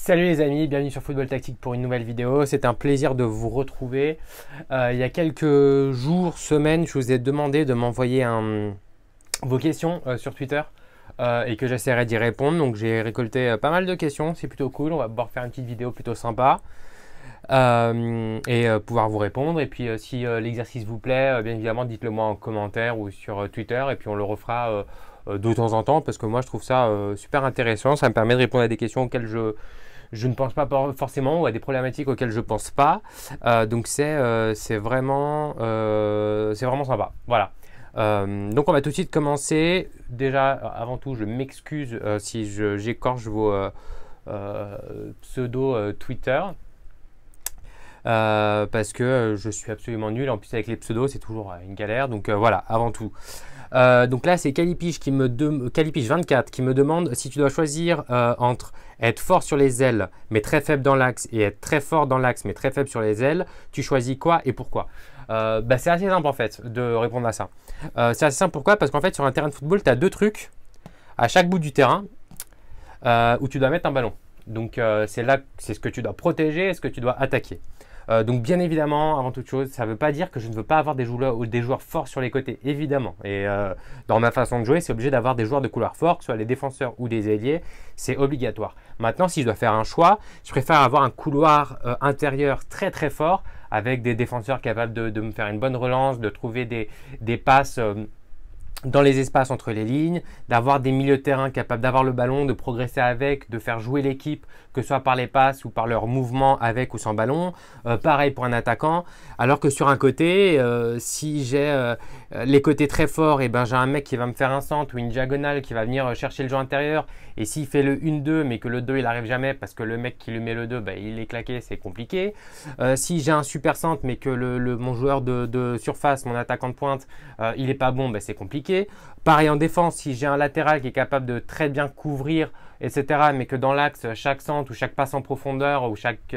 Salut les amis, bienvenue sur Football Tactique pour une nouvelle vidéo. C'est un plaisir de vous retrouver. Il y a quelques jours, semaines, je vous ai demandé de m'envoyer vos questions sur Twitter et que j'essaierai d'y répondre. Donc j'ai récolté pas mal de questions, c'est plutôt cool. On va pouvoir faire une petite vidéo plutôt sympa et pouvoir vous répondre. Et puis si l'exercice vous plaît, bien évidemment, dites-le moi en commentaire ou sur Twitter et puis on le refera de temps en temps parce que moi je trouve ça super intéressant. Ça me permet de répondre à des questions auxquelles je ne pense pas forcément ou à des problématiques auxquelles je ne pense pas. Donc c'est vraiment sympa. Voilà. Donc on va tout de suite commencer. Déjà, avant tout, je m'excuse si j'écorche vos pseudo Twitter. Parce que je suis absolument nul. En plus, avec les pseudos, c'est toujours une galère. Donc voilà, avant tout. Donc là, c'est Calipiche Calipiche 24 qui me demande si tu dois choisir entre être fort sur les ailes mais très faible dans l'axe et être très fort dans l'axe mais très faible sur les ailes. Tu choisis quoi et pourquoi? C'est assez simple en fait de répondre à ça. C'est assez simple pourquoi? Parce qu'en fait, sur un terrain de football, tu as deux trucs à chaque bout du terrain où tu dois mettre un ballon. Donc c'est ce que tu dois protéger et ce que tu dois attaquer. Donc bien évidemment, avant toute chose, ça ne veut pas dire que je ne veux pas avoir des joueurs forts sur les côtés, évidemment. Et dans ma façon de jouer, c'est obligé d'avoir des joueurs de couloir forts, que ce soit les défenseurs ou des ailiers, c'est obligatoire. Maintenant, si je dois faire un choix, je préfère avoir un couloir intérieur très très fort, avec des défenseurs capables de me faire une bonne relance, de trouver des passes dans les espaces entre les lignes, d'avoir des milieux de terrain capables d'avoir le ballon, de progresser avec, de faire jouer l'équipe, que ce soit par les passes ou par leur mouvement avec ou sans ballon. Pareil pour un attaquant. Alors que sur un côté, si j'ai les côtés très forts, et ben j'ai un mec qui va me faire un centre ou une diagonale qui va venir chercher le jeu intérieur. Et s'il fait le 1-2, mais que le 2 il n'arrive jamais parce que le mec qui lui met le 2, il est claqué, c'est compliqué. Si j'ai un super centre, mais que mon joueur de surface, mon attaquant de pointe, il n'est pas bon, c'est compliqué. Pareil en défense, si j'ai un latéral qui est capable de très bien couvrir, etc., mais que dans l'axe, chaque centre ou chaque passe en profondeur ou chaque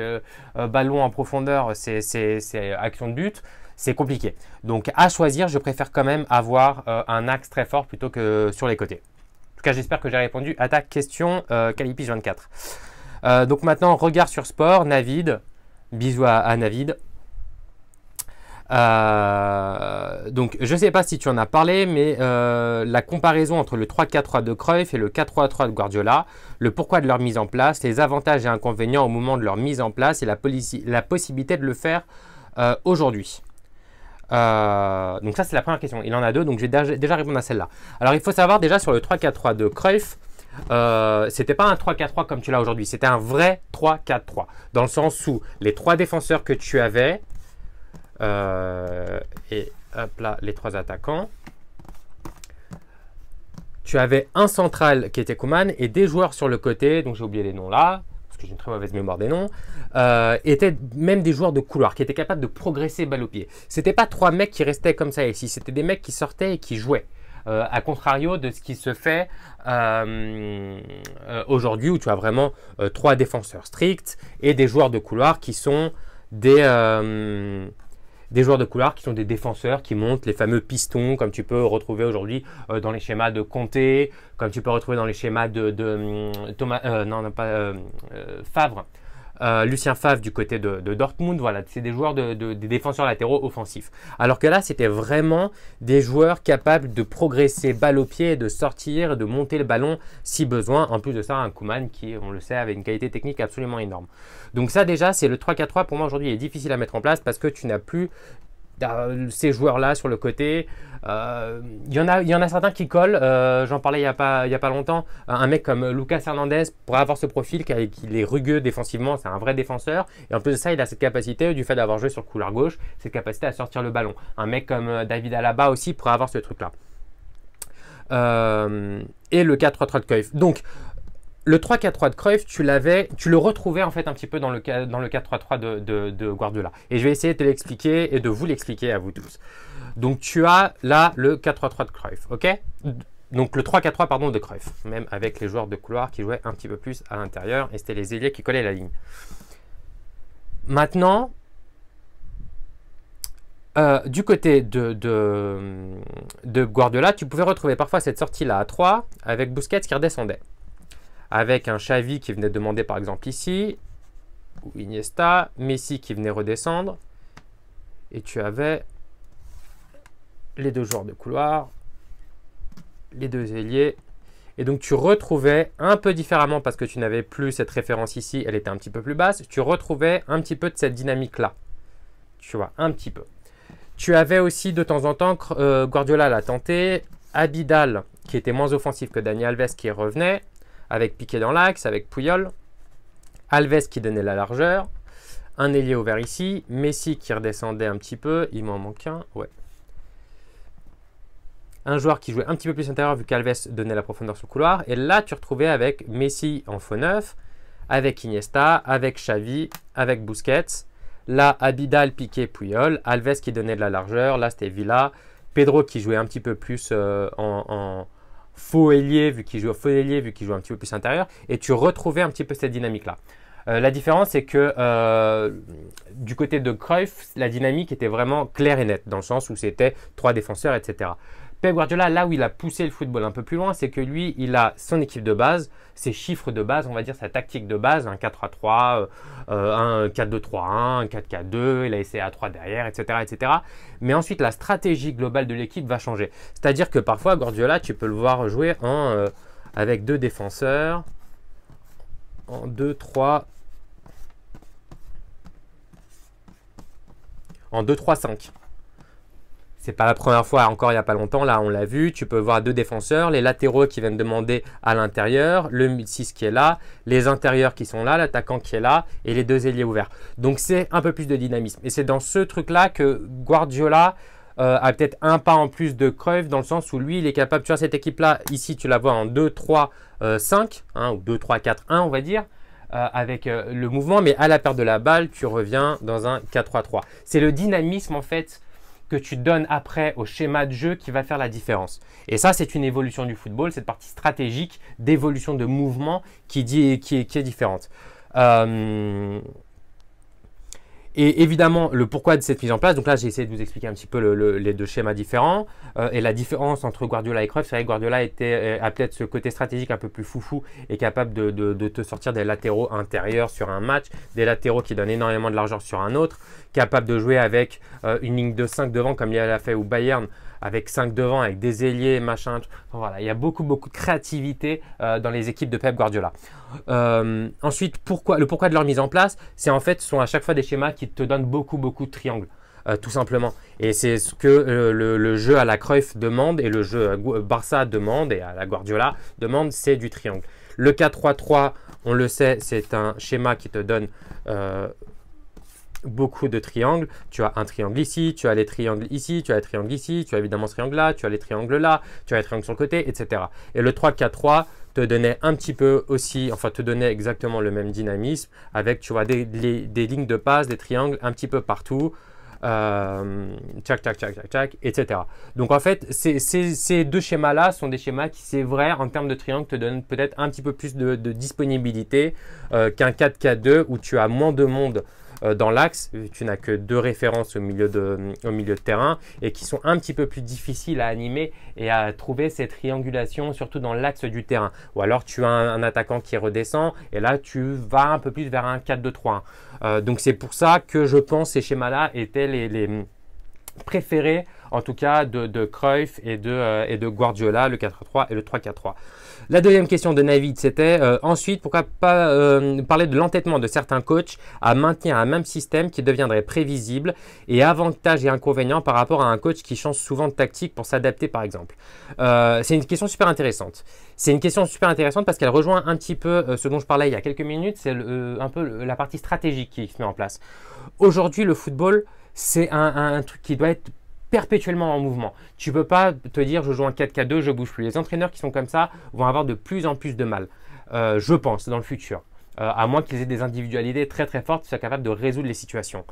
ballon en profondeur, c'est action de but, c'est compliqué. Donc à choisir, je préfère quand même avoir un axe très fort plutôt que sur les côtés. En tout cas, j'espère que j'ai répondu à ta question, Calipiche 24. Donc maintenant, regard sur sport, Navid. Bisous à Navid. Donc je ne sais pas si tu en as parlé, mais la comparaison entre le 3-4-3 de Cruyff et le 4-3-3 de Guardiola, le pourquoi de leur mise en place, les avantages et inconvénients au moment de leur mise en place et la possibilité de le faire aujourd'hui. Donc ça c'est la première question, il en a deux, donc je vais déjà répondre à celle-là. Alors il faut savoir déjà sur le 3-4-3 de Cruyff, c'était pas un 3-4-3 comme tu l'as aujourd'hui, c'était un vrai 3-4-3, dans le sens où les trois défenseurs que tu avais, et hop là, les trois attaquants. Tu avais un central qui était Koeman et des joueurs sur le côté, donc j'ai oublié les noms là, parce que j'ai une très mauvaise mémoire des noms, étaient même des joueurs de couloir qui étaient capables de progresser balle au pied. C'était pas trois mecs qui restaient comme ça ici, c'était des mecs qui sortaient et qui jouaient. À contrario de ce qui se fait aujourd'hui où tu as vraiment trois défenseurs stricts et des joueurs de couloir qui sont des joueurs de couloir qui sont des défenseurs qui montent les fameux pistons comme tu peux retrouver aujourd'hui dans les schémas de Conte, comme tu peux retrouver dans les schémas de Favre, Lucien Favre du côté de Dortmund. Voilà, c'est des joueurs des défenseurs latéraux offensifs. Alors que là, c'était vraiment des joueurs capables de progresser balle au pied, de sortir, de monter le ballon si besoin. En plus de ça, un Koeman qui, on le sait, avait une qualité technique absolument énorme. Donc ça déjà, c'est le 3-4-3 pour moi aujourd'hui est difficile à mettre en place parce que tu n'as plus ces joueurs-là sur le côté. Il y en a certains qui collent. J'en parlais il y a pas longtemps. Un mec comme Lucas Hernandez pourrait avoir ce profil qui est rugueux défensivement. C'est un vrai défenseur. Et en plus de ça, il a cette capacité, du fait d'avoir joué sur le couloir gauche, cette capacité à sortir le ballon. Un mec comme David Alaba aussi pourrait avoir ce truc-là. Et le 4-3-3 de Cruyff. Donc, le 3-4-3 de Cruyff, tu le retrouvais en fait un petit peu dans le 4-3-3 de Guardiola. Et je vais essayer de te l'expliquer et de vous l'expliquer à vous tous. Donc tu as là le 4-3-3 de Cruyff, ok? Donc le 3-4-3 pardon de Cruyff, même avec les joueurs de couloir qui jouaient un petit peu plus à l'intérieur et c'était les ailiers qui collaient la ligne. Maintenant, du côté de Guardiola, tu pouvais retrouver parfois cette sortie là à 3 avec Busquets qui redescendait. avec un Xavi qui venait demander par exemple ici, ou Iniesta, Messi qui venait redescendre, et tu avais les deux joueurs de couloir, les deux ailiers, et donc tu retrouvais un peu différemment parce que tu n'avais plus cette référence ici, elle était un petit peu plus basse, tu retrouvais un petit peu de cette dynamique-là, tu vois, un petit peu. Tu avais aussi de temps en temps, Guardiola l'a tenté, Abidal qui était moins offensif que Dani Alves qui revenait, avec Piqué dans l'axe, avec Puyol, Alves qui donnait la largeur, un ailier ouvert ici, Messi qui redescendait un petit peu, il m'en manque un, ouais. Un joueur qui jouait un petit peu plus intérieur vu qu'Alves donnait la profondeur sur le couloir. Et là, tu retrouvais avec Messi en faux neuf, avec Iniesta, avec Xavi, avec Busquets. Là, Abidal, Piqué, Puyol, Alves qui donnait de la largeur. Là, c'était Villa. Pedro qui jouait un petit peu plus en faux ailier vu qu'il jouait un petit peu plus intérieur. Et tu retrouvais un petit peu cette dynamique-là. La différence, c'est que du côté de Cruyff, la dynamique était vraiment claire et nette, dans le sens où c'était 3 défenseurs, etc. Pep Guardiola, là où il a poussé le football un peu plus loin, c'est que lui, il a son équipe de base, ses chiffres de base, on va dire sa tactique de base, un 4-3-3, un 4-2-3-1, un 4-4-2, il a essayé à 3 derrière, etc., etc. Mais ensuite, la stratégie globale de l'équipe va changer. C'est-à-dire que parfois, Guardiola, tu peux le voir jouer avec 2 défenseurs, en 2-3, en 2-3-5. C'est pas la première fois, encore il n'y a pas longtemps, là on l'a vu, tu peux voir 2 défenseurs, les latéraux qui viennent demander à l'intérieur, le 6 qui est là, les intérieurs qui sont là, l'attaquant qui est là et les 2 ailiers ouverts. Donc c'est un peu plus de dynamisme. Et c'est dans ce truc-là que Guardiola a peut-être un pas en plus de Cruyff dans le sens où lui il est capable, tu vois cette équipe-là, ici tu la vois en 2-3-5, ou 2-3-4-1 on va dire. Avec le mouvement, mais à la perte de la balle, tu reviens dans un 4-3-3. C'est le dynamisme en fait que tu donnes après au schéma de jeu qui va faire la différence. Et ça, c'est une évolution du football, cette partie stratégique d'évolution de mouvement qui est différente. Et évidemment, le pourquoi de cette mise en place, donc là j'ai essayé de vous expliquer un petit peu les 2 schémas différents et la différence entre Guardiola et Cruyff. C'est vrai que Guardiola a peut-être ce côté stratégique un peu plus foufou et capable de te sortir des latéraux intérieurs sur un match, des latéraux qui donnent énormément de largeur sur un autre, capable de jouer avec une ligne de 5 devant comme il a fait au Bayern, avec 5 devant, avec des ailiers, machin. Enfin, voilà, il y a beaucoup de créativité dans les équipes de Pep Guardiola. Ensuite, le pourquoi de leur mise en place, c'est en fait, ce sont à chaque fois des schémas qui te donnent beaucoup de triangles. Tout simplement. Et c'est ce que le jeu à la Cruyff demande et le jeu Barça demande et à la Guardiola demande, c'est du triangle. Le 4-3-3, on le sait, c'est un schéma qui te donne beaucoup de triangles. Tu as un triangle ici, tu as les triangles ici, tu as les triangles ici, tu as évidemment ce triangle là, tu as les triangles là, tu as les triangles sur le côté, etc. Et le 3-4-3 te donnait un petit peu aussi, enfin te donnait exactement le même dynamisme avec, tu vois, des lignes de passe, des triangles un petit peu partout. Tchac, etc. Donc en fait, ces 2 schémas-là sont des schémas qui, c'est vrai, en termes de triangle, te donnent peut-être un petit peu plus de disponibilité qu'un 4-4-2 où tu as moins de monde dans l'axe, tu n'as que 2 références au milieu de terrain et qui sont un petit peu plus difficiles à animer et à trouver cette triangulation, surtout dans l'axe du terrain. Ou alors tu as un attaquant qui redescend et là tu vas un peu plus vers un 4-2-3-1. Donc c'est pour ça que je pense que ces schémas-là étaient les préférés, en tout cas de Cruyff et de Guardiola, le 4-3 et le 3-4-3. La deuxième question de Navid, c'était ensuite, pourquoi pas parler de l'entêtement de certains coachs à maintenir un même système qui deviendrait prévisible et avantages et inconvénients par rapport à un coach qui change souvent de tactique pour s'adapter par exemple. C'est une question super intéressante. C'est une question super intéressante parce qu'elle rejoint un petit peu ce dont je parlais il y a quelques minutes, c'est un peu la partie stratégique qui se met en place. Aujourd'hui, le football, c'est un truc qui doit être perpétuellement en mouvement. Tu ne peux pas te dire je joue un 4-4-2, je bouge plus. Les entraîneurs qui sont comme ça vont avoir de plus en plus de mal, je pense, dans le futur. À moins qu'ils aient des individualités très fortes qui soient capables de résoudre les situations.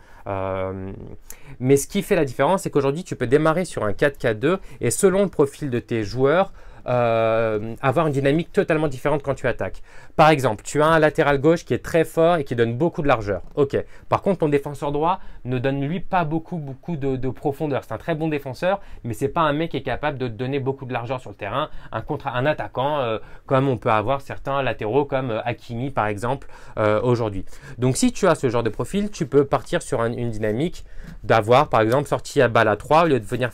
Mais ce qui fait la différence, c'est qu'aujourd'hui, tu peux démarrer sur un 4-4-2 et selon le profil de tes joueurs, avoir une dynamique totalement différente quand tu attaques. Par exemple, tu as un latéral gauche qui est très fort et qui donne beaucoup de largeur. Ok. Par contre, ton défenseur droit ne donne lui pas beaucoup de profondeur. C'est un très bon défenseur, mais c'est pas un mec qui est capable de te donner beaucoup de largeur sur le terrain. Un attaquant, comme on peut avoir certains latéraux comme Hakimi par exemple aujourd'hui. Donc si tu as ce genre de profil, tu peux partir sur une dynamique d'avoir par exemple sortie à balle à 3, au lieu de venir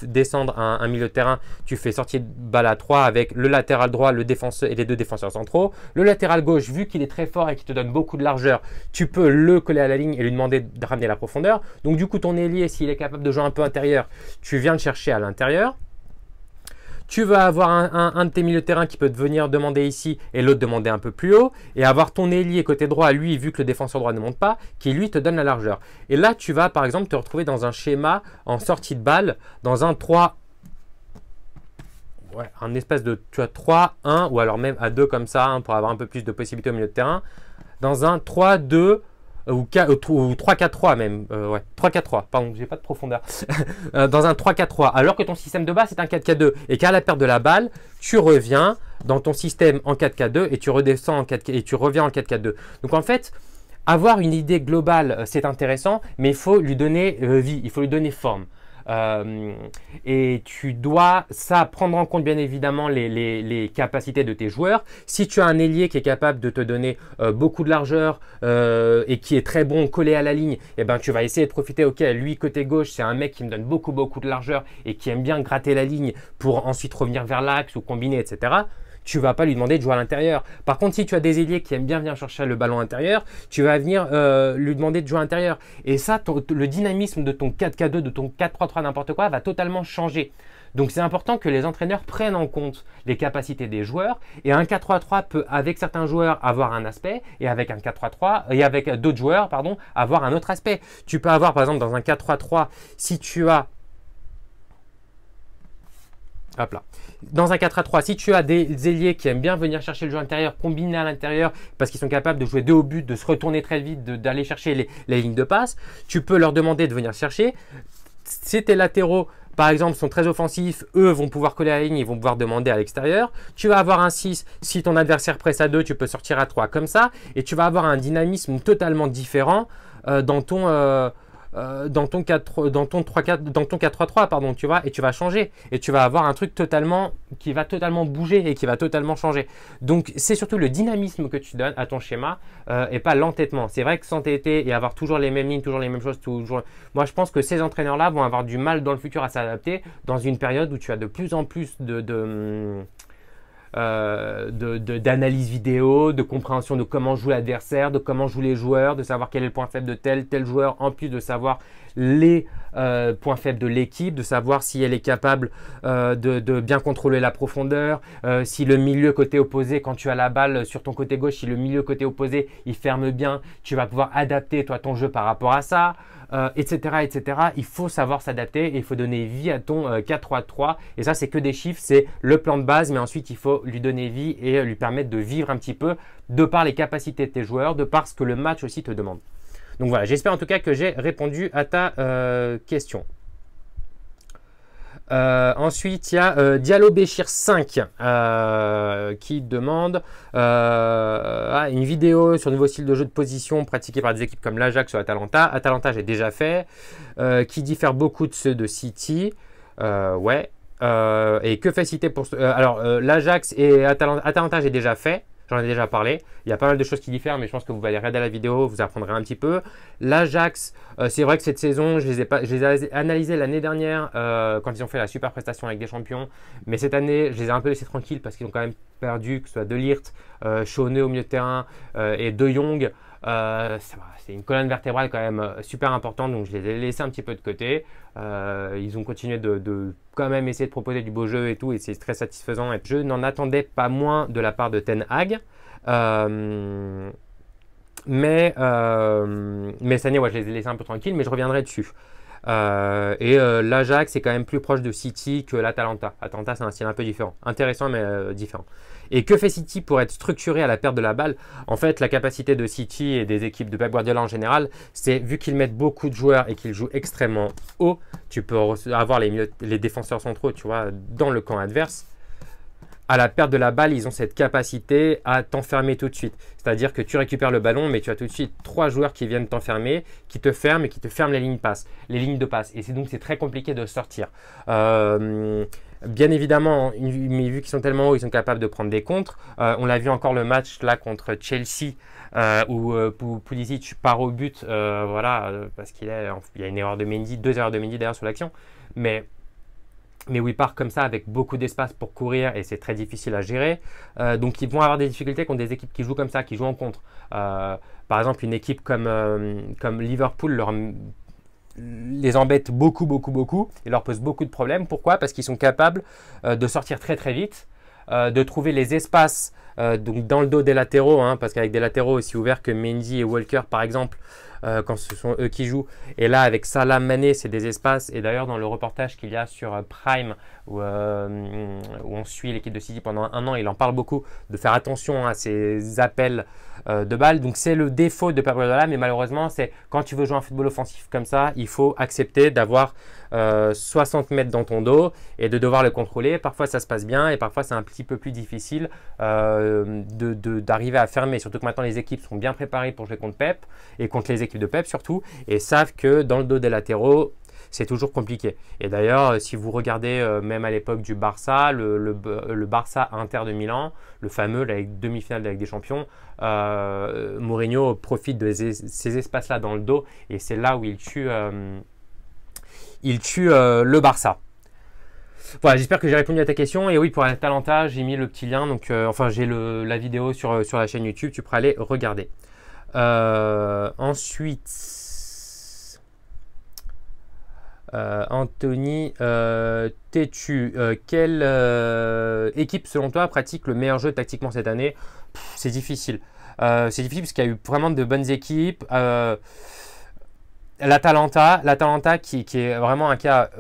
descendre un milieu de terrain, tu fais sortie de balle à 3 avec le latéral droit, le défenseur et les deux défenseurs centraux. Le latéral gauche, vu qu'il est très fort et qu'il te donne beaucoup de largeur, tu peux le coller à la ligne et lui demander de ramener la profondeur. Donc du coup, ton ailier, s'il est capable de jouer un peu intérieur, tu viens le chercher à l'intérieur. Tu vas avoir un de tes milieux de terrain qui peut te venir demander ici et l'autre demander un peu plus haut. Et avoir ton ailier côté droit, lui, vu que le défenseur droit ne monte pas, qui lui te donne la largeur. Et là, tu vas par exemple te retrouver dans un schéma en sortie de balle, dans un 3. Ouais, un espèce de, tu vois, 3, 1 ou alors même à 2 comme ça, hein, pour avoir un peu plus de possibilités au milieu de terrain. Dans un 3, 2 ou 3, 4, 3 même. Ouais, 3, 4, 3. Pardon, j'ai pas de profondeur. Dans un 3, 4, 3. Alors que ton système de base c'est un 4, 4, 2. Et qu'à la perte de la balle, tu reviens dans ton système en 4, 4, 2 et tu redescends en 4, et tu reviens en 4, 4, 2. Donc en fait, avoir une idée globale, c'est intéressant, mais il faut lui donner vie, il faut lui donner forme. Et tu dois prendre en compte bien évidemment les capacités de tes joueurs. Si tu as un ailier qui est capable de te donner beaucoup de largeur et qui est très bon collé à la ligne, eh ben, tu vas essayer de profiter. Ok, lui côté gauche c'est un mec qui me donne beaucoup de largeur et qui aime bien gratter la ligne pour ensuite revenir vers l'axe ou combiner, etc. Tu ne vas pas lui demander de jouer à l'intérieur. Par contre, si tu as des ailiers qui aiment bien venir chercher le ballon intérieur, tu vas venir lui demander de jouer à l'intérieur. Et ça, le dynamisme de ton 4-4-2, de ton 4-3-3, n'importe quoi, va totalement changer. Donc, c'est important que les entraîneurs prennent en compte les capacités des joueurs. Et un 4-3-3 peut, avec certains joueurs, avoir un aspect. Et avec un 4-3-3, et avec d'autres joueurs, pardon, avoir un autre aspect. Tu peux avoir, par exemple, dans un 4-3-3, si tu as... Hop là. Dans un 4-3, si tu as des ailiers qui aiment bien venir chercher le jeu intérieur, combiner à l'intérieur, parce qu'ils sont capables de jouer 2 au but, de se retourner très vite, d'aller chercher les lignes de passe, tu peux leur demander de venir chercher. Si tes latéraux, par exemple, sont très offensifs, eux vont pouvoir coller à la ligne, ils vont pouvoir demander à l'extérieur. Tu vas avoir un 6, si ton adversaire presse à 2, tu peux sortir à 3 comme ça. Et tu vas avoir un dynamisme totalement différent dans ton 4-3-3, pardon, tu vois, et tu vas changer et tu vas avoir un truc qui va totalement bouger et qui va totalement changer. Donc c'est surtout le dynamisme que tu donnes à ton schéma et pas l'entêtement. C'est vrai que s'entêter et avoir toujours les mêmes lignes, toujours les mêmes choses, moi je pense que ces entraîneurs-là vont avoir du mal dans le futur à s'adapter dans une période où tu as de plus en plus d'analyse vidéo, de compréhension de comment joue l'adversaire, de comment jouent les joueurs, de savoir quel est le point faible de tel joueur, en plus de savoir les points faibles de l'équipe, de savoir si elle est capable de bien contrôler la profondeur, si le milieu côté opposé, quand tu as la balle sur ton côté gauche, si le milieu côté opposé il ferme bien, tu vas pouvoir adapter toi ton jeu par rapport à ça, etc., etc. Il faut savoir s'adapter et il faut donner vie à ton 4-3-3. Et ça, c'est que des chiffres, c'est le plan de base, mais ensuite il faut lui donner vie et lui permettre de vivre un petit peu de par les capacités de tes joueurs, de par ce que le match aussi te demande. Donc voilà, j'espère en tout cas que j'ai répondu à ta question. Ensuite, il y a Diallo Béchir 5 qui demande une vidéo sur le nouveau style de jeu de position pratiqué par des équipes comme l'Ajax ou l'Atalanta. Atalanta, j'ai déjà fait, qui diffère beaucoup de ceux de City. Ouais. Et que fait City pour... alors, l'Ajax et Atalanta, j'ai déjà fait. J'en ai déjà parlé. Il y a pas mal de choses qui diffèrent, mais je pense que vous allez regarder la vidéo, vous apprendrez un petit peu. L'Ajax, c'est vrai que cette saison, je les ai analysés l'année dernière quand ils ont fait la super prestation avec des champions. Mais cette année, je les ai un peu laissés tranquilles parce qu'ils ont quand même perdu, que ce soit De Ligt, Schöne au milieu de terrain et De Jong. C'est une colonne vertébrale quand même super importante, donc je les ai laissés un petit peu de côté. Ils ont continué de quand même essayer de proposer du beau jeu et tout, et c'est très satisfaisant. Et je n'en attendais pas moins de la part de Ten Hag. Mais cette année, ouais, je les ai laissés un peu tranquilles, mais je reviendrai dessus. L'Ajax est quand même plus proche de City que l'Atalanta. L'Atalanta, c'est un style un peu différent. Intéressant, mais différent. Et que fait City pour être structuré à la perte de la balle? En fait, la capacité de City et des équipes de Pep Guardiola en général, c'est vu qu'ils mettent beaucoup de joueurs et qu'ils jouent extrêmement haut, tu peux avoir les défenseurs centraux, tu vois, dans le camp adverse. à la perte de la balle, ils ont cette capacité à t'enfermer tout de suite. C'est-à-dire que tu récupères le ballon, mais tu as tout de suite 3 joueurs qui viennent t'enfermer, qui te ferment et qui te ferment les lignes de passe. Et c'est très compliqué de sortir. Bien évidemment, mais vu qu'ils sont tellement hauts, ils sont capables de prendre des contres. On l'a vu encore le match là contre Chelsea où Pulisic part au but, voilà, parce qu'il y a une erreur de Mendy, 2 erreurs de Mendy d'ailleurs sur l'action. Mais où il part comme ça avec beaucoup d'espace pour courir et c'est très difficile à gérer. Donc ils vont avoir des difficultés contre des équipes qui jouent comme ça, qui jouent en contre. Par exemple, une équipe comme Liverpool les embête beaucoup et leur pose beaucoup de problèmes. Pourquoi? Parce qu'ils sont capables de sortir très très vite, de trouver les espaces donc dans le dos des latéraux, hein, parce qu'avec des latéraux aussi ouverts que Mendy et Walker par exemple, quand ce sont eux qui jouent. Et là, avec Salah, Mané, c'est des espaces. Et d'ailleurs, dans le reportage qu'il y a sur Prime, où on suit l'équipe de City pendant 1 an, il en parle beaucoup, de faire attention à ces appels de balles. Donc, c'est le défaut de Pep Guardiola, mais malheureusement, c'est quand tu veux jouer un football offensif comme ça, il faut accepter d'avoir 60 mètres dans ton dos et de devoir le contrôler. Parfois, ça se passe bien et parfois, c'est un petit peu plus difficile d'arriver à fermer. Surtout que maintenant, les équipes sont bien préparées pour jouer contre Pep et contre les équipes de Pep surtout, et savent que dans le dos des latéraux, c'est toujours compliqué. Et d'ailleurs, si vous regardez même à l'époque du Barça, le Barça Inter de Milan, le fameux la demi-finale de la Ligue des Champions, Mourinho profite de ces espaces-là dans le dos, et c'est là où il tue le Barça. Voilà, j'espère que j'ai répondu à ta question. Et oui, pour Atalanta, j'ai mis le petit lien. Donc, enfin, j'ai la vidéo sur la chaîne YouTube. Tu pourras aller regarder. Ensuite, Anthony Tétu, quelle équipe selon toi pratique le meilleur jeu tactiquement cette année? C'est difficile. C'est difficile parce qu'il y a eu vraiment de bonnes équipes. L'Atalanta qui est vraiment un cas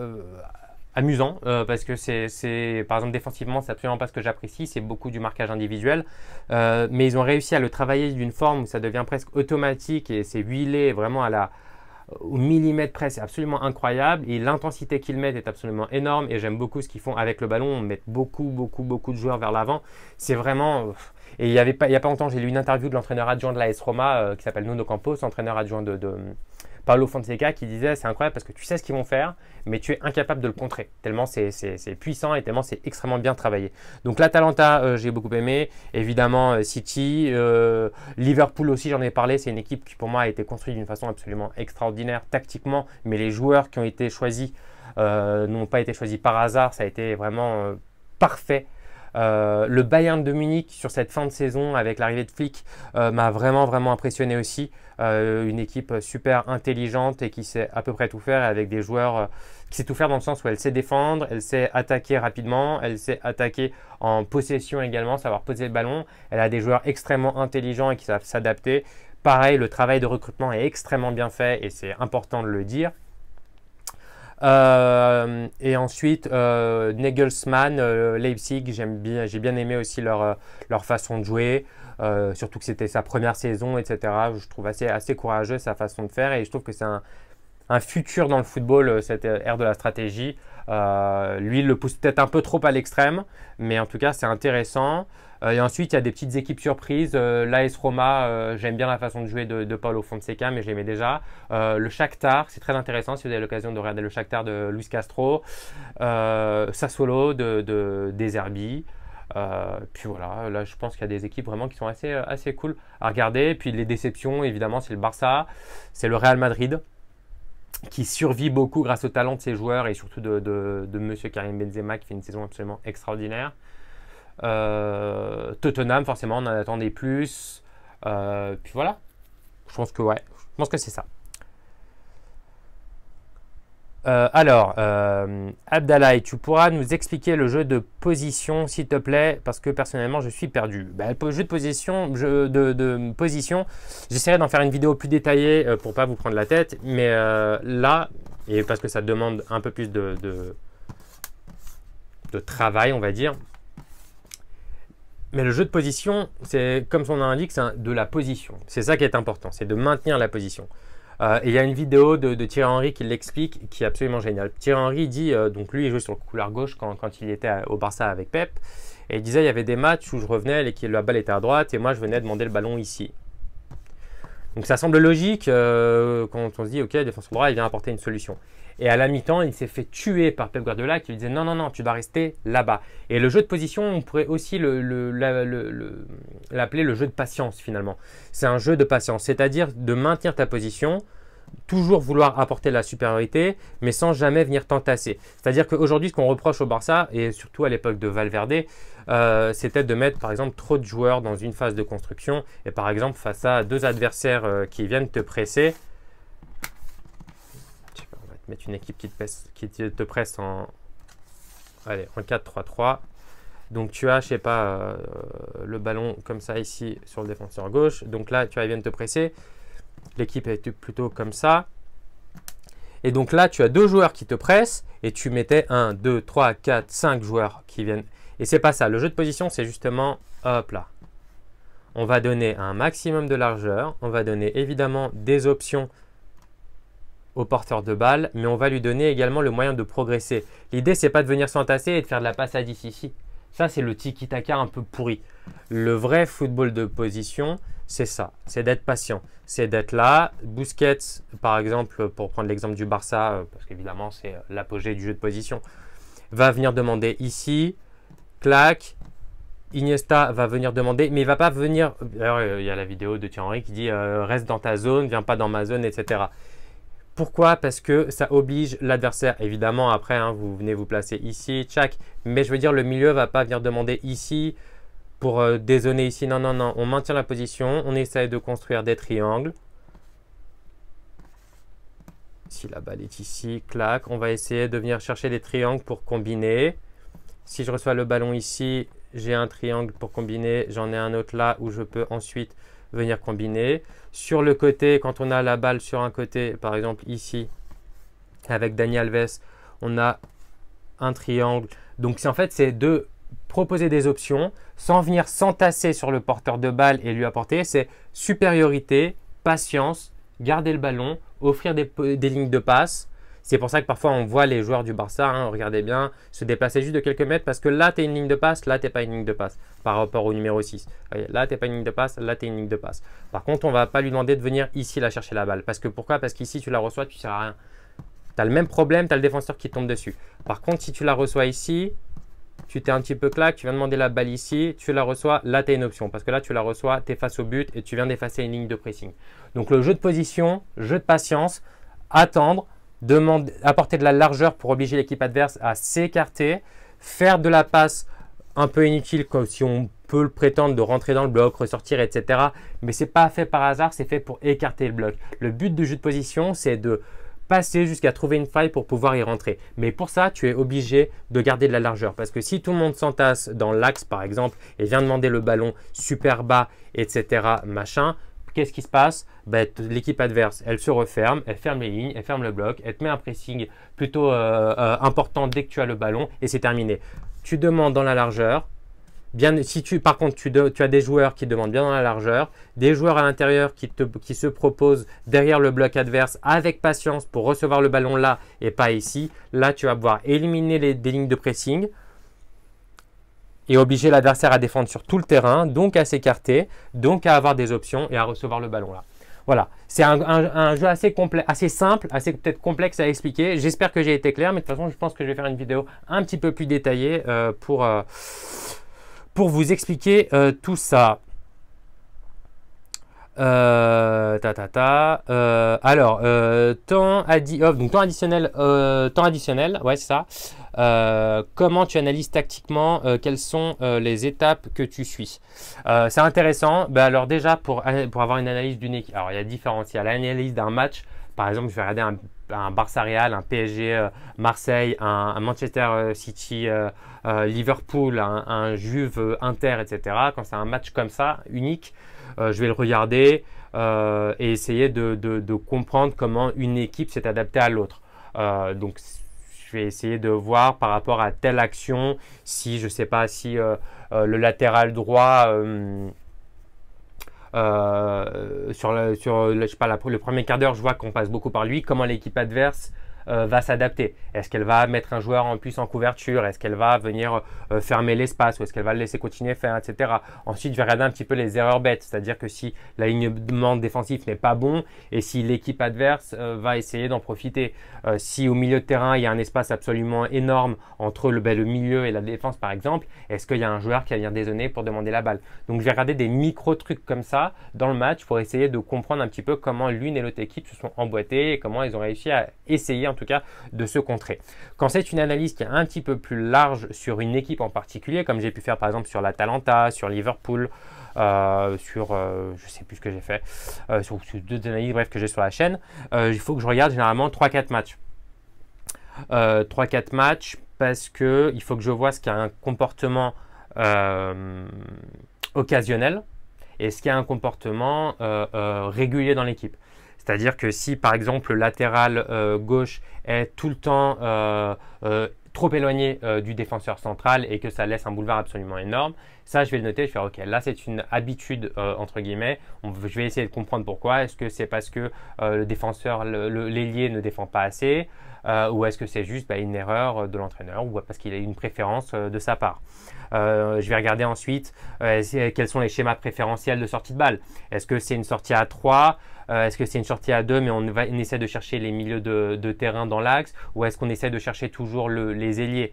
amusant parce que par exemple défensivement, c'est absolument pas ce que j'apprécie, c'est beaucoup du marquage individuel, mais ils ont réussi à le travailler d'une forme où ça devient presque automatique et c'est huilé vraiment au millimètre près, c'est absolument incroyable, et l'intensité qu'ils mettent est absolument énorme, et j'aime beaucoup ce qu'ils font avec le ballon. On met beaucoup de joueurs vers l'avant, c'est vraiment... Et il y a pas longtemps, j'ai lu une interview de l'entraîneur adjoint de l'AS Roma qui s'appelle Nuno Campos, entraîneur adjoint de Paulo Fonseca, qui disait c'est incroyable parce que tu sais ce qu'ils vont faire, mais tu es incapable de le contrer, tellement c'est puissant et tellement c'est extrêmement bien travaillé. Donc l'Atalanta, j'ai beaucoup aimé, évidemment City, Liverpool aussi, j'en ai parlé, c'est une équipe qui pour moi a été construite d'une façon absolument extraordinaire tactiquement, mais les joueurs qui ont été choisis n'ont pas été choisis par hasard, ça a été vraiment parfait. Le Bayern de Munich sur cette fin de saison avec l'arrivée de Flick m'a vraiment impressionné aussi. Une équipe super intelligente et qui sait à peu près tout faire, avec des joueurs qui sait tout faire dans le sens où elle sait défendre, elle sait attaquer rapidement, elle sait attaquer en possession également, savoir poser le ballon. Elle a des joueurs extrêmement intelligents et qui savent s'adapter. Pareil, le travail de recrutement est extrêmement bien fait et c'est important de le dire. Et ensuite Nagelsmann, Leipzig, j'ai bien aimé aussi leur façon de jouer, surtout que c'était sa première saison, etc. Je trouve assez courageux sa façon de faire, et je trouve que c'est un futur dans le football, cette ère de la stratégie. Lui, il le pousse peut-être un peu trop à l'extrême, mais en tout cas c'est intéressant. Et ensuite, il y a des petites équipes surprises. L'AS Roma, j'aime bien la façon de jouer de Paulo Fonseca, mais je l'aimais déjà. Le Shakhtar, c'est très intéressant si vous avez l'occasion de regarder le Shakhtar de Luis Castro. Sassuolo de Zerbi. Puis voilà, là je pense qu'il y a des équipes vraiment qui sont assez cool à regarder. Puis les déceptions, évidemment, c'est le Barça, c'est le Real Madrid, qui survit beaucoup grâce au talent de ses joueurs et surtout de Monsieur Karim Benzema qui fait une saison absolument extraordinaire. Tottenham, forcément, on en attendait plus. Puis voilà, je pense que c'est ça. Alors, Abdallah, tu pourras nous expliquer le jeu de position, s'il te plaît, parce que personnellement, je suis perdu. Le jeu de position, j'essaierai d'en faire une vidéo plus détaillée pour pas vous prendre la tête, mais là, et parce que ça demande un peu plus de travail, on va dire. Mais le jeu de position, c'est comme son nom l'indique, c'est de la position. C'est ça qui est important, c'est de maintenir la position. Et il y a une vidéo de Thierry Henry qui l'explique, qui est absolument géniale. Thierry Henry dit, donc lui il jouait sur le couloir gauche quand il était au Barça avec Pep, et il disait il y avait des matchs où je revenais et la balle était à droite et moi je venais demander le ballon ici. Donc ça semble logique quand on se dit ok, le défenseur droit il vient apporter une solution. Et à la mi-temps, il s'est fait tuer par Pep Guardiola qui lui disait non, non, non, tu dois rester là-bas. Et le jeu de position, on pourrait aussi l'appeler le jeu de patience finalement. C'est un jeu de patience, c'est-à-dire de maintenir ta position, toujours vouloir apporter la supériorité, mais sans jamais venir t'entasser. C'est-à-dire qu'aujourd'hui, ce qu'on reproche au Barça, et surtout à l'époque de Valverde, c'était de mettre par exemple trop de joueurs dans une phase de construction. Et par exemple, face à deux adversaires qui viennent te presser, mettre une équipe qui te presse en 4-3-3. Donc tu as, je sais pas, le ballon comme ça ici sur le défenseur gauche. Donc là, tu vois, ils viennent te presser. L'équipe est plutôt comme ça. Et donc là, tu as deux joueurs qui te pressent et tu mettais 1, 2, 3, 4, 5 joueurs qui viennent. Et c'est pas ça. Le jeu de position, c'est justement, hop là. On va donner un maximum de largeur. On va donner évidemment des options au porteur de balle, mais on va lui donner également le moyen de progresser. L'idée, c'est pas de venir s'entasser et de faire de la passe à 10 ici. Ça, c'est le tiki-taka un peu pourri. Le vrai football de position, c'est ça. C'est d'être patient. C'est d'être là. Busquets, par exemple, pour prendre l'exemple du Barça, parce qu'évidemment, c'est l'apogée du jeu de position, va venir demander ici, clac. Iniesta va venir demander, mais il ne va pas venir... Alors, il y a la vidéo de Thierry Henry qui dit reste dans ta zone, viens pas dans ma zone, etc. Pourquoi? Parce que ça oblige l'adversaire. Évidemment, après, hein, vous venez vous placer ici, tchac. Mais je veux dire, le milieu ne va pas venir demander ici pour dézoner ici. Non, non, non. On maintient la position. On essaye de construire des triangles. Si la balle est ici, clac. On va essayer de venir chercher des triangles pour combiner. Si je reçois le ballon ici, j'ai un triangle pour combiner. J'en ai un autre là où je peux ensuite venir combiner. Sur le côté, quand on a la balle sur un côté, par exemple ici, avec Dani Alves, on a un triangle. Donc, en fait, c'est de proposer des options sans venir s'entasser sur le porteur de balle et lui apporter. C'est supériorité, patience, garder le ballon, offrir des lignes de passe. C'est pour ça que parfois on voit les joueurs du Barça, hein, regardez bien, se déplacer juste de quelques mètres parce que là tu es une ligne de passe, là tu n'es pas une ligne de passe par rapport au numéro 6. Voyez, là tu n'es pas une ligne de passe, là tu es une ligne de passe. Par contre, on ne va pas lui demander de venir ici la chercher la balle. Parce que pourquoi? Parce qu'ici tu la reçois, tu ne sers à rien. Tu as le même problème, tu as le défenseur qui tombe dessus. Par contre, si tu la reçois ici, tu t'es un petit peu claque, tu viens demander la balle ici, tu la reçois, là tu as une option. Parce que là tu la reçois, tu es face au but et tu viens d'effacer une ligne de pressing. Donc le jeu de position, jeu de patience, attendre, apporter de la largeur pour obliger l'équipe adverse à s'écarter, faire de la passe un peu inutile, comme si on peut le prétendre, de rentrer dans le bloc, ressortir, etc. Mais ce n'est pas fait par hasard, c'est fait pour écarter le bloc. Le but du jeu de position, c'est de passer jusqu'à trouver une faille pour pouvoir y rentrer. Mais pour ça, tu es obligé de garder de la largeur. Parce que si tout le monde s'entasse dans l'axe, par exemple, et vient demander le ballon super bas, etc., machin, qu'est-ce qui se passe? L'équipe adverse, elle se referme, elle ferme les lignes, elle ferme le bloc, elle te met un pressing plutôt important dès que tu as le ballon et c'est terminé. Tu demandes dans la largeur. Par contre, tu as des joueurs qui demandent bien dans la largeur, des joueurs à l'intérieur qui se proposent derrière le bloc adverse avec patience pour recevoir le ballon là et pas ici. Là, tu vas pouvoir éliminer des lignes de pressing et obliger l'adversaire à défendre sur tout le terrain, donc à s'écarter, donc à avoir des options et à recevoir le ballon là. Voilà, c'est un jeu assez complet, assez simple, assez peut-être complexe à expliquer. J'espère que j'ai été clair, mais de toute façon, je pense que je vais faire une vidéo un petit peu plus détaillée pour vous expliquer tout ça. Alors, temps additionnel, ouais, c'est ça. Comment tu analyses tactiquement, quelles sont les étapes que tu suis? C'est intéressant. Alors déjà, pour avoir une analyse d'une équipe, alors il y a différents. Il y a l'analyse d'un match. Par exemple, je vais regarder un Barça Real, un PSG Marseille, un Manchester City Liverpool, un Juve Inter, etc. Quand c'est un match comme ça, unique, je vais le regarder et essayer de comprendre comment une équipe s'est adaptée à l'autre. Donc, je vais essayer de voir par rapport à telle action, si je ne sais pas si le latéral droit je sais pas, le premier quart d'heure, je vois qu'on passe beaucoup par lui. Comment l'équipe adverse va s'adapter? Est-ce qu'elle va mettre un joueur en plus en couverture? Est-ce qu'elle va venir fermer l'espace? Ou est-ce qu'elle va le laisser continuer faire, etc. Ensuite, je vais regarder un petit peu les erreurs bêtes, c'est-à-dire que si l'alignement défensif n'est pas bon et si l'équipe adverse va essayer d'en profiter. Si au milieu de terrain, il y a un espace absolument énorme entre le milieu et la défense, par exemple, est-ce qu'il y a un joueur qui va venir dézonner pour demander la balle? Donc, je vais regarder des micro-trucs comme ça dans le match pour essayer de comprendre un petit peu comment l'une et l'autre équipe se sont emboîtées et comment ils ont réussi à essayer en tout cas de se contrer. Quand c'est une analyse qui est un petit peu plus large sur une équipe en particulier, comme j'ai pu faire par exemple sur l'Atalanta, sur Liverpool, je sais plus ce que j'ai fait, sur deux analyses bref que j'ai sur la chaîne, il faut que je regarde généralement 3-4 matchs. 3-4 matchs parce que il faut que je vois ce qu'il y a un comportement occasionnel et ce qu'il y a un comportement régulier dans l'équipe. C'est-à-dire que si par exemple le latéral gauche est tout le temps trop éloigné du défenseur central et que ça laisse un boulevard absolument énorme, ça je vais le noter, je vais faire ok, là c'est une habitude entre guillemets, je vais essayer de comprendre pourquoi. Est-ce que c'est parce que le défenseur, l'ailier ne défend pas assez ou est-ce que c'est juste une erreur de l'entraîneur ou parce qu'il a une préférence de sa part. Je vais regarder ensuite quels sont les schémas préférentiels de sortie de balle. Est-ce que c'est une sortie à 3? Est-ce que c'est une sortie à 2 mais on essaie de chercher les milieux de terrain dans l'axe ou est-ce qu'on essaie de chercher toujours les ailiers?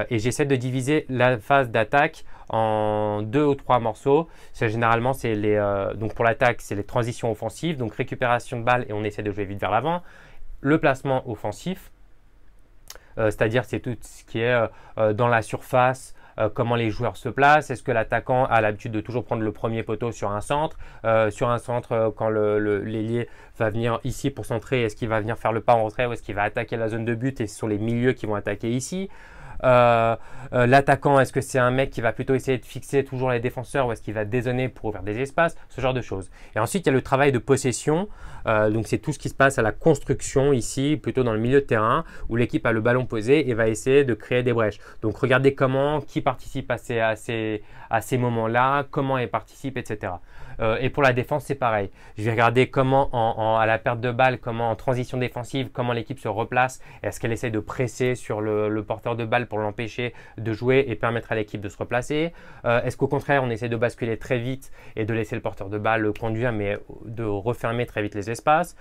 Et j'essaie de diviser la phase d'attaque en 2 ou 3 morceaux. Généralement, donc pour l'attaque, c'est les transitions offensives, donc récupération de balle et on essaie de jouer vite vers l'avant. Le placement offensif, c'est-à-dire c'est tout ce qui est dans la surface, comment les joueurs se placent. Est-ce que l'attaquant a l'habitude de toujours prendre le premier poteau sur un centre? Quand l'ailier va venir ici pour centrer, est-ce qu'il va venir faire le pas en retrait ou est-ce qu'il va attaquer la zone de but et ce sont les milieux qui vont attaquer ici? L'attaquant, est-ce que c'est un mec qui va plutôt essayer de fixer toujours les défenseurs ou est-ce qu'il va dézonner pour ouvrir des espaces? Ce genre de choses. Et ensuite, il y a le travail de possession. Donc, c'est tout ce qui se passe à la construction ici, plutôt dans le milieu de terrain où l'équipe a le ballon posé et va essayer de créer des brèches. Donc, regardez qui participe à ces moments-là, comment elle participe, etc. Et pour la défense, c'est pareil. Je vais regarder comment à la perte de balle, comment en transition défensive, comment l'équipe se replace. Est-ce qu'elle essaie de presser sur le porteur de balle pour l'empêcher de jouer et permettre à l'équipe de se replacer? Est-ce qu'au contraire, on essaie de basculer très vite et de laisser le porteur de balle conduire, mais de refermer très vite les espaces?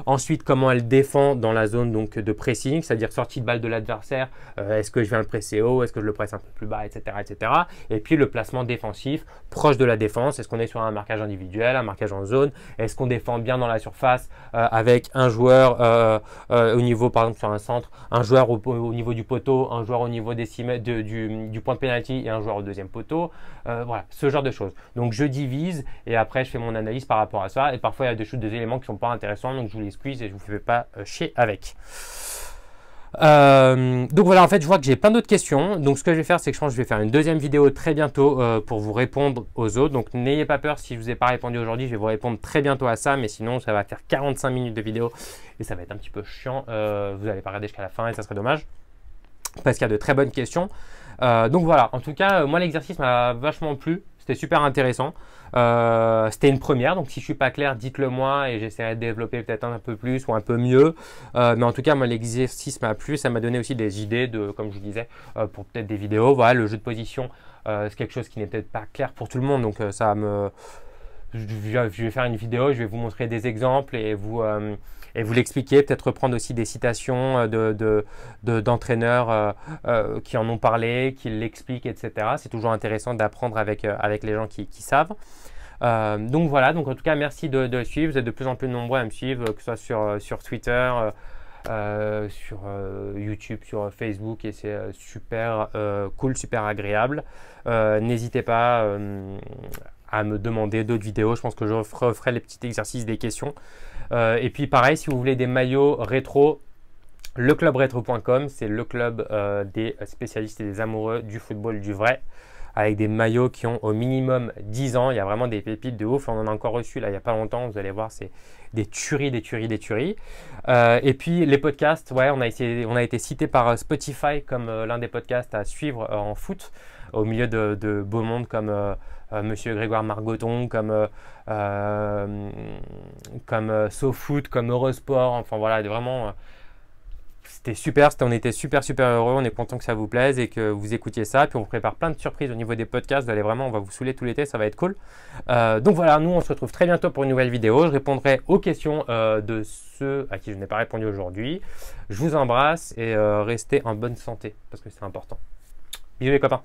Ensuite, comment elle défend dans la zone donc, de pressing, c'est-à-dire sortie de balle de l'adversaire. Est-ce que je viens le presser haut? Est-ce que je le presse un peu plus bas, etc., etc. Et puis le placement défensif, proche de la défense. Est-ce qu'on est sur un marquage individuel, un marquage en zone? Est-ce qu'on défend bien dans la surface avec un joueur au niveau, par exemple sur un centre, un joueur au niveau du poteau, un joueur au niveau des 6 mètres du point de pénalty et un joueur au deuxième poteau? Voilà, ce genre de choses. Donc je divise et après je fais mon analyse par rapport à ça. Et parfois il y a des éléments qui ne sont pas intéressants, donc je vous les squeeze et je ne vous fais pas chier avec. Donc voilà, en fait je vois que j'ai plein d'autres questions, donc ce que je vais faire c'est que je pense que je vais faire une deuxième vidéo très bientôt pour vous répondre aux autres. Donc n'ayez pas peur si je vous ai pas répondu aujourd'hui, je vais vous répondre très bientôt à ça, mais sinon ça va faire 45 minutes de vidéo et ça va être un petit peu chiant. Vous n'allez pas regarder jusqu'à la fin et ça serait dommage parce qu'il y a de très bonnes questions. Donc voilà, en tout cas moi l'exercice m'a vachement plu, c'était super intéressant. C'était une première, donc si je suis pas clair, dites-le moi et j'essaierai de développer peut-être un peu plus ou un peu mieux. Mais en tout cas, moi l'exercice m'a plu, ça m'a donné aussi des idées comme je vous disais, pour peut-être des vidéos. Voilà, le jeu de position, c'est quelque chose qui n'est peut-être pas clair pour tout le monde, donc je vais faire une vidéo, je vais vous montrer des exemples et vous l'expliquer, peut-être reprendre aussi des citations d'entraîneurs qui en ont parlé, qui l'expliquent, etc. C'est toujours intéressant d'apprendre avec les gens qui savent. Donc voilà, donc en tout cas merci de suivre, vous êtes de plus en plus nombreux à me suivre, que ce soit sur Twitter, sur YouTube, sur Facebook et c'est super cool, super agréable. N'hésitez pas à me demander d'autres vidéos, je pense que je referai les petits exercices des questions. Et puis pareil, si vous voulez des maillots rétro, leclubretro.com, c'est le club des spécialistes et des amoureux du football du vrai, avec des maillots qui ont au minimum 10 ans. Il y a vraiment des pépites de ouf. On en a encore reçu là il n'y a pas longtemps. Vous allez voir, c'est des tueries, des tueries, des tueries. Et puis les podcasts, ouais, on a été cité par Spotify comme l'un des podcasts à suivre en foot. au milieu de beau monde comme Monsieur Grégoire Margoton, comme SoFoot, comme Eurosport. Enfin voilà, vraiment, c'était super. On était super heureux. On est content que ça vous plaise et que vous écoutiez ça. Puis on vous prépare plein de surprises au niveau des podcasts. Vous allez vraiment, on va vous saouler tout l'été. Ça va être cool. Donc voilà, nous on se retrouve très bientôt pour une nouvelle vidéo. Je répondrai aux questions de ceux à qui je n'ai pas répondu aujourd'hui. Je vous embrasse et restez en bonne santé parce que c'est important. Bisous les copains.